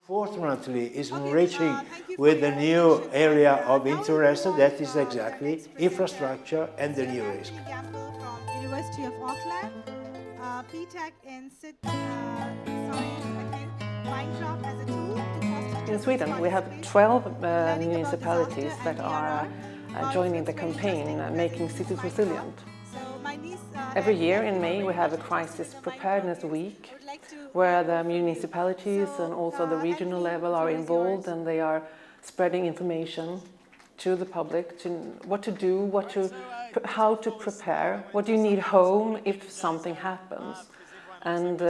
Fortunately, is enriching with the new area of interest, that is exactly infrastructure and the new risk. Gampell from University of Auckland, PTech in CitSci, I think, Minecraft as a tool to foster. In Sweden, we have 12 municipalities that are joining the campaign Making Cities Resilient. Every year in May we have a Crisis Preparedness Week where the municipalities and also the regional level are involved, and they are spreading information to the public to what to do, how to prepare, what you need home if something happens. And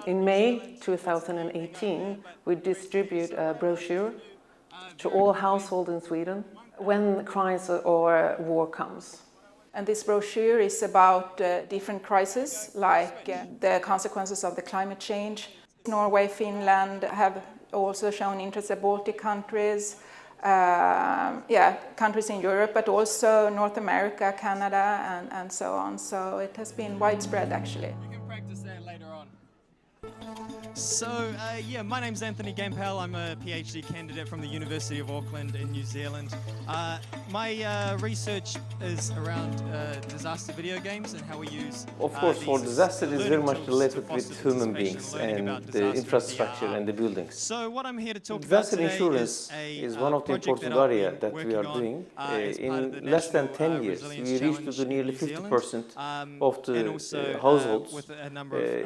in May 2018 we distribute a brochure to all households in Sweden when crisis or war comes. And this brochure is about different crises, like the consequences of the climate change. Norway, Finland have also shown interest, the Baltic countries, countries in Europe, but also North America, Canada, and so on. So it has been widespread, actually. You can practice that later on. So, my name's Anthony Gampell. I'm a PhD candidate from the University of Auckland in New Zealand. My research is around disaster video games and how we use... Of course, for disaster is very much related with human beings and the infrastructure and the buildings. So what I'm here to talk disaster about insurance is one of the important areas that we are doing. In less than 10 years, we reached to nearly 50% of the households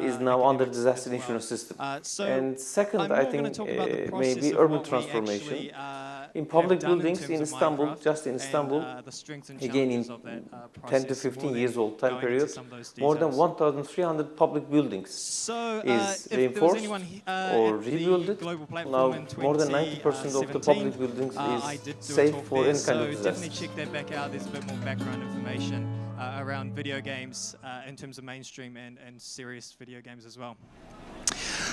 is now under disaster insurance system. And second, I think maybe urban transformation. In public buildings in Istanbul, just in Istanbul, again in 10 to 15 years old time period, more than 1,300 public buildings is reinforced or rebuilt. Now more than 90% of the public buildings is safe for any kind of disaster. Definitely check that back out. There's a bit more background information around video games in terms of mainstream and serious video games as well.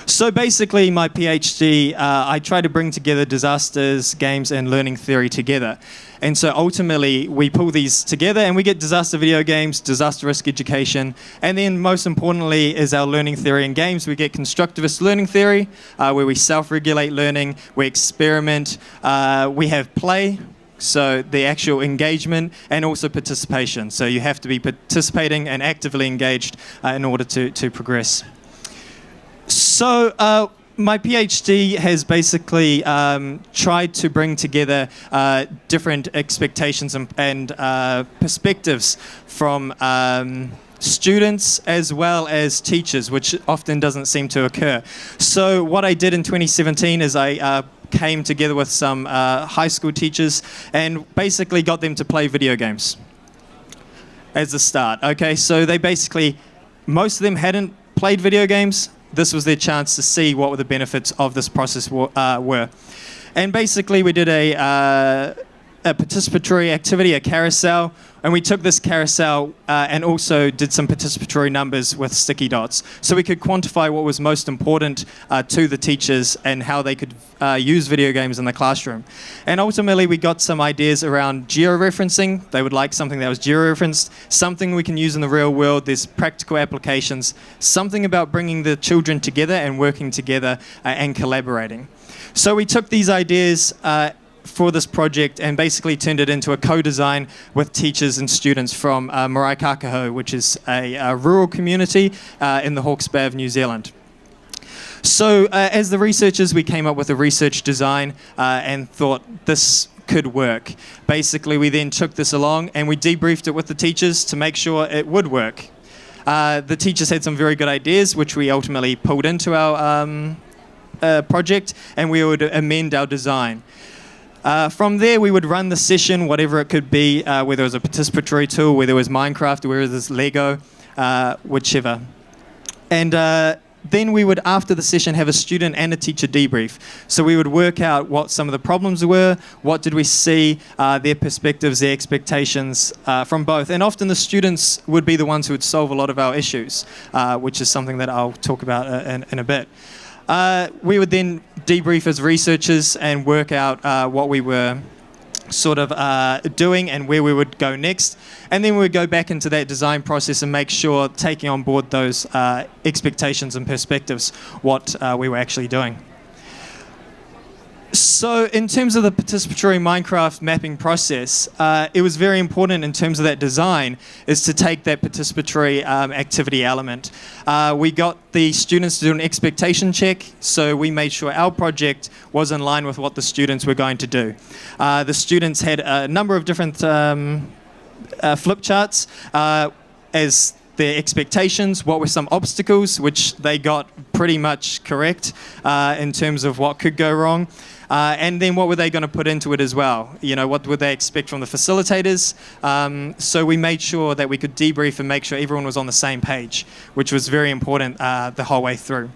So basically my PhD, I try to bring together disasters, games and learning theory together. And so ultimately we pull these together and we get disaster video games, disaster risk education, and then most importantly is our learning theory in games. We get constructivist learning theory, where we self-regulate learning, we experiment, we have play, so the actual engagement, and also participation. So you have to be participating and actively engaged in order to progress. So my PhD has basically tried to bring together different expectations and perspectives from students as well as teachers, which often doesn't seem to occur. So what I did in 2017 is I came together with some high school teachers and basically got them to play video games as a start. Okay, so they basically, most of them hadn't played video games. This was their chance to see what the benefits of this process were. And basically we did a participatory activity, a carousel, and we took this carousel and also did some participatory numbers with sticky dots. So we could quantify what was most important to the teachers and how they could use video games in the classroom. And ultimately we got some ideas around georeferencing. They would like something that was georeferenced, something we can use in the real world. There's practical applications, something about bringing the children together and working together and collaborating. So we took these ideas for this project and basically turned it into a co-design with teachers and students from Marae Kakaho, which is a rural community in the Hawke's Bay of New Zealand. So as the researchers, we came up with a research design and thought this could work. Basically, we then took this along and we debriefed it with the teachers to make sure it would work. The teachers had some very good ideas, which we ultimately pulled into our project, and we would amend our design. From there, we would run the session, whatever it could be, whether it was a participatory tool, whether it was Minecraft, whether it was Lego, whichever. And then we would, after the session, have a student and a teacher debrief. So we would work out what some of the problems were, what did we see, their perspectives, their expectations from both. And often the students would be the ones who would solve a lot of our issues, which is something that I'll talk about in a bit. We would then debrief as researchers and work out what we were sort of doing and where we would go next. And then we would go back into that design process and make sure, taking on board those expectations and perspectives, what we were actually doing. So in terms of the participatory Minecraft mapping process, it was very important in terms of that design is to take that participatory activity element. We got the students to do an expectation check, so we made sure our project was in line with what the students were going to do. The students had a number of different flip charts as their expectations, what were some obstacles, which they got pretty much correct in terms of what could go wrong. And then what were they going to put into it as well? You know, what would they expect from the facilitators? So we made sure that we could debrief and make sure everyone was on the same page, which was very important the whole way through.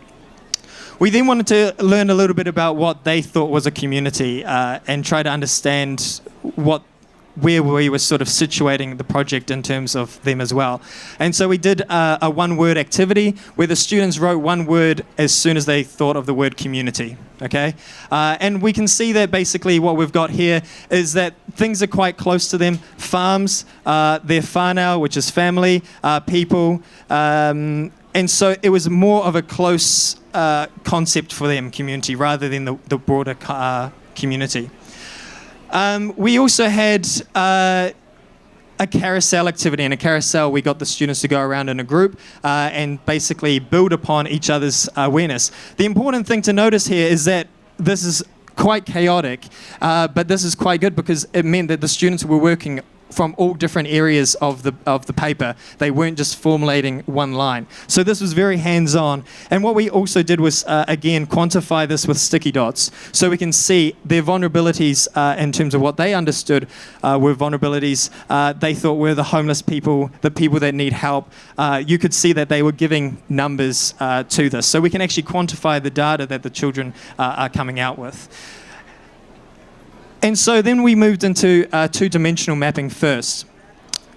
We then wanted to learn a little bit about what they thought was a community and try to understand where we were sort of situating the project in terms of them as well. And so we did a one-word activity where the students wrote one word as soon as they thought of the word community, okay? And we can see that basically what we've got here is that things are quite close to them. Farms, their whānau, which is family, people, and so it was more of a close concept for them, community, rather than the broader community. We also had a carousel activity. In a carousel, we got the students to go around in a group and basically build upon each other's awareness. The important thing to notice here is that this is quite chaotic, but this is quite good because it meant that the students were working from all different areas of the paper. They weren't just formulating one line. So this was very hands-on. And what we also did was, again, quantify this with sticky dots. So we can see their vulnerabilities in terms of what they understood were vulnerabilities. They thought were the homeless people, the people that need help. You could see that they were giving numbers to this. So we can actually quantify the data that the children are coming out with. And so then we moved into two-dimensional mapping first.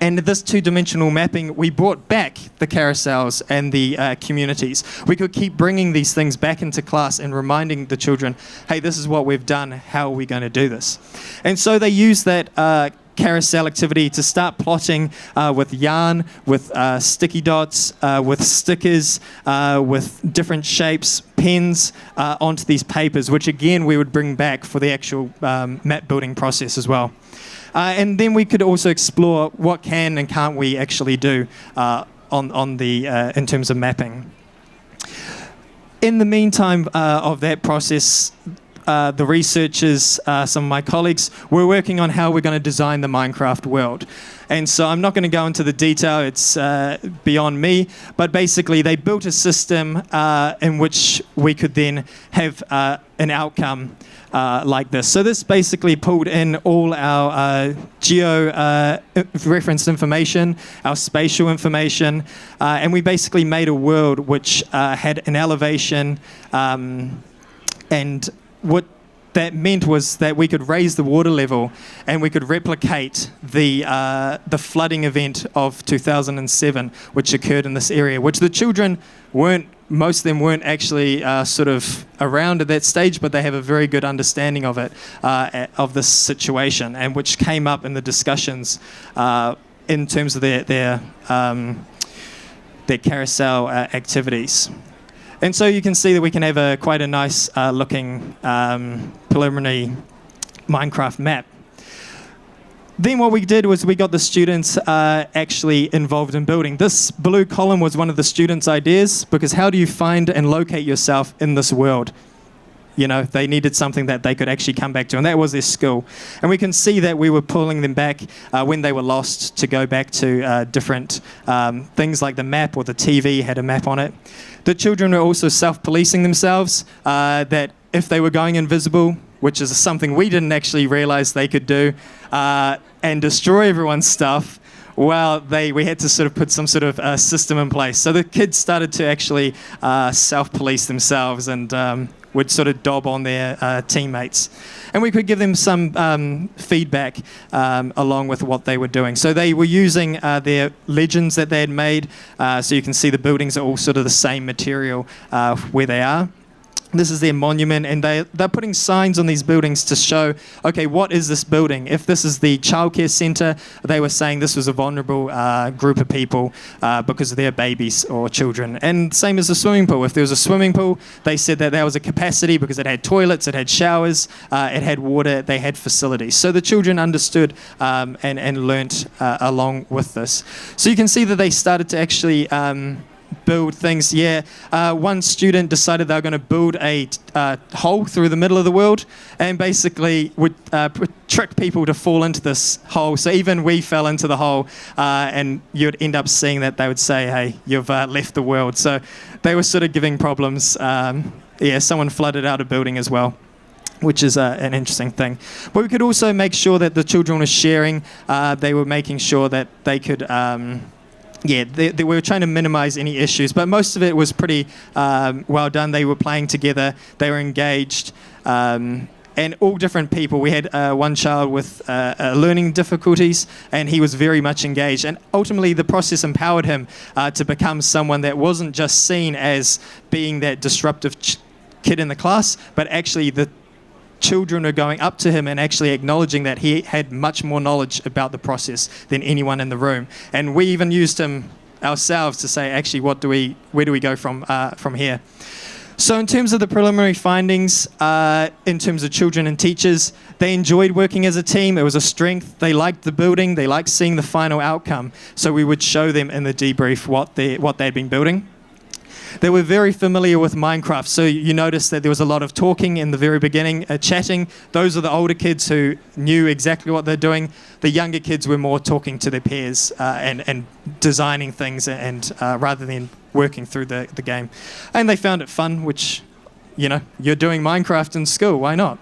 And this two-dimensional mapping, we brought back the carousels and the communities. We could keep bringing these things back into class and reminding the children, hey, this is what we've done, how are we going to do this? And so they used that carousel activity to start plotting with yarn, with sticky dots, with stickers, with different shapes, pens onto these papers, which again we would bring back for the actual map building process as well. And then we could also explore what can and can't we actually do in terms of mapping. In the meantime of that process, the researchers, some of my colleagues, were working on how we're going to design the Minecraft world. And so I'm not going to go into the detail, it's beyond me, but basically they built a system in which we could then have an outcome like this. So this basically pulled in all our georeferenced information, our spatial information, and we basically made a world which had an elevation and what that meant was that we could raise the water level and we could replicate the flooding event of 2007, which occurred in this area, which the children most of them weren't actually sort of around at that stage, but they have a very good understanding of it, of this situation, and which came up in the discussions in terms of their carousel activities. And so you can see that we can have quite a nice looking preliminary Minecraft map. Then what we did was we got the students actually involved in building. This blue column was one of the students' ideas, because how do you find and locate yourself in this world? You know, they needed something that they could actually come back to, and that was their school. And we can see that we were pulling them back when they were lost to go back to different things like the map, or the TV had a map on it. The children were also self-policing themselves, that if they were going invisible, which is something we didn't actually realize they could do, and destroy everyone's stuff, well, we had to sort of put some sort of system in place. So the kids started to actually self-police themselves and would sort of dob on their teammates. And we could give them some feedback along with what they were doing. So they were using their legends that they had made. So you can see the buildings are all sort of the same material where they are. This is their monument, and they're putting signs on these buildings to show, okay, what is this building? If this is the childcare centre, they were saying this was a vulnerable group of people because of their babies or children. And same as the swimming pool. If there was a swimming pool, they said that there was a capacity because it had toilets, it had showers, it had water, they had facilities. So the children understood and learnt along with this. So you can see that they started to actually build things. One student decided they were going to build a hole through the middle of the world, and basically would trick people to fall into this hole. So even we fell into the hole, and you'd end up seeing that they would say, hey, you've left the world. So they were sort of giving problems. Someone flooded out a building as well, which is an interesting thing. But we could also make sure that the children were sharing. They were making sure that they could we were trying to minimize any issues, but most of it was pretty well done. They were playing together, they were engaged, and all different people. We had one child with learning difficulties, and he was very much engaged. And ultimately, the process empowered him to become someone that wasn't just seen as being that disruptive kid in the class, but actually the children are going up to him and actually acknowledging that he had much more knowledge about the process than anyone in the room. And we even used him ourselves to say, actually, where do we go from here? So in terms of the preliminary findings, in terms of children and teachers, they enjoyed working as a team. It was a strength. They liked the building. They liked seeing the final outcome. So we would show them in the debrief what they'd been building. They were very familiar with Minecraft, so you notice that there was a lot of talking in the very beginning, chatting. Those are the older kids who knew exactly what they're doing. The younger kids were more talking to their peers and designing things and rather than working through the game. And they found it fun, which, you're doing Minecraft in school, why not?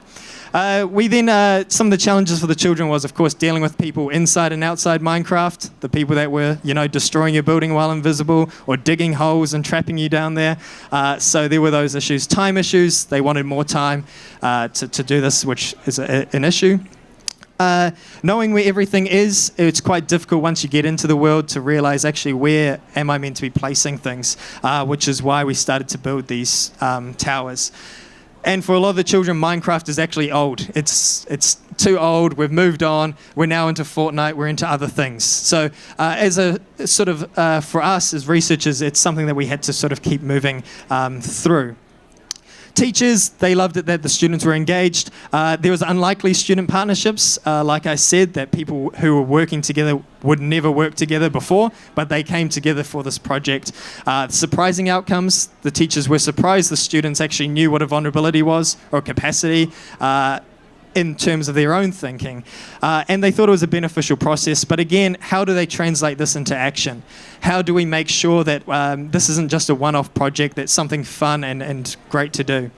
Some of the challenges for the children was, of course, dealing with people inside and outside Minecraft, the people that were, destroying your building while invisible or digging holes and trapping you down there. So there were those issues. Time issues, they wanted more time to do this, which is an issue. Knowing where everything is, it's quite difficult once you get into the world to realize actually where am I meant to be placing things, which is why we started to build these towers. And for a lot of the children, Minecraft is actually old. It's too old. We've moved on. We're now into Fortnite. We're into other things. So as a sort of, for us as researchers, it's something that we had to sort of keep moving through. Teachers, they loved it that the students were engaged. There was unlikely student partnerships, like I said, that people who were working together would never work together before, but they came together for this project. Surprising outcomes, the teachers were surprised the students actually knew what a vulnerability was or capacity in terms of their own thinking. And they thought it was a beneficial process. But again, how do they translate this into action? How do we make sure that this isn't just a one-off project, that's something fun and great to do?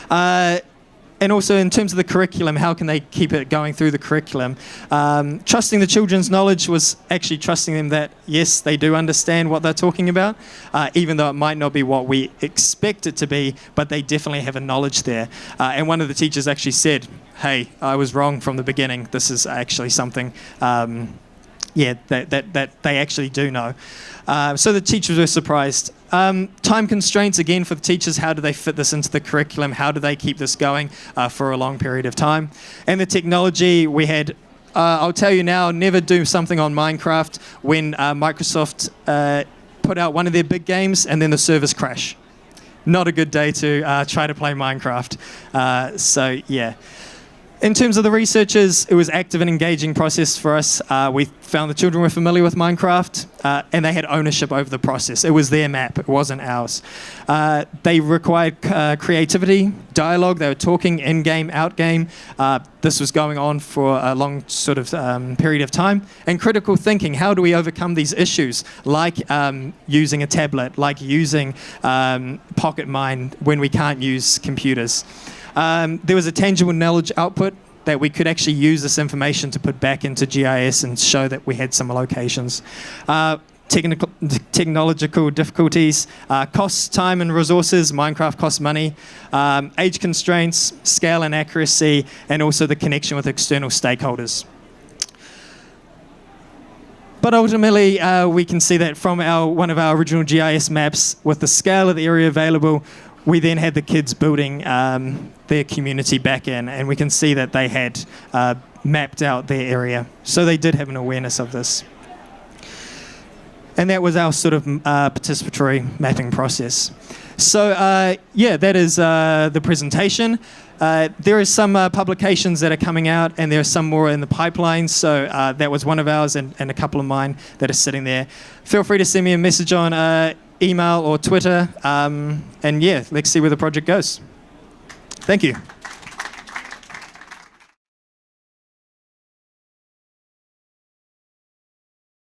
And also in terms of the curriculum, how can they keep it going through the curriculum? Trusting the children's knowledge was actually trusting them that, yes, they do understand what they're talking about, even though it might not be what we expect it to be, but they definitely have a knowledge there. And one of the teachers actually said, hey, I was wrong from the beginning. This is actually something that they actually do know. So the teachers were surprised. Time constraints, again, for the teachers, how do they fit this into the curriculum? How do they keep this going for a long period of time? And the technology, we had, I'll tell you now, never do something on Minecraft when Microsoft put out one of their big games and then the servers crash. Not a good day to try to play Minecraft. In terms of the researchers, it was active and engaging process for us. We found the children were familiar with Minecraft and they had ownership over the process. It was their map, it wasn't ours. They required creativity, dialogue. They were talking in-game, out-game. This was going on for a long sort of period of time. And critical thinking, how do we overcome these issues? Like using a tablet, like using Pocket Mine when we can't use computers. There was a tangible knowledge output that we could actually use this information to put back into GIS and show that we had some locations. Technological difficulties, costs, time and resources. Minecraft costs money. Age constraints, scale and accuracy, and also the connection with external stakeholders. But ultimately, we can see that from one of our original GIS maps, with the scale of the area available, we then had the kids building their community back in, and we can see that they had mapped out their area. So they did have an awareness of this. And that was our sort of participatory mapping process. So yeah, that is the presentation. There are some publications that are coming out, and there are some more in the pipeline. So that was one of ours and a couple of mine that are sitting there. Feel free to send me a message on email or Twitter. And yeah, let's see where the project goes. Thank you.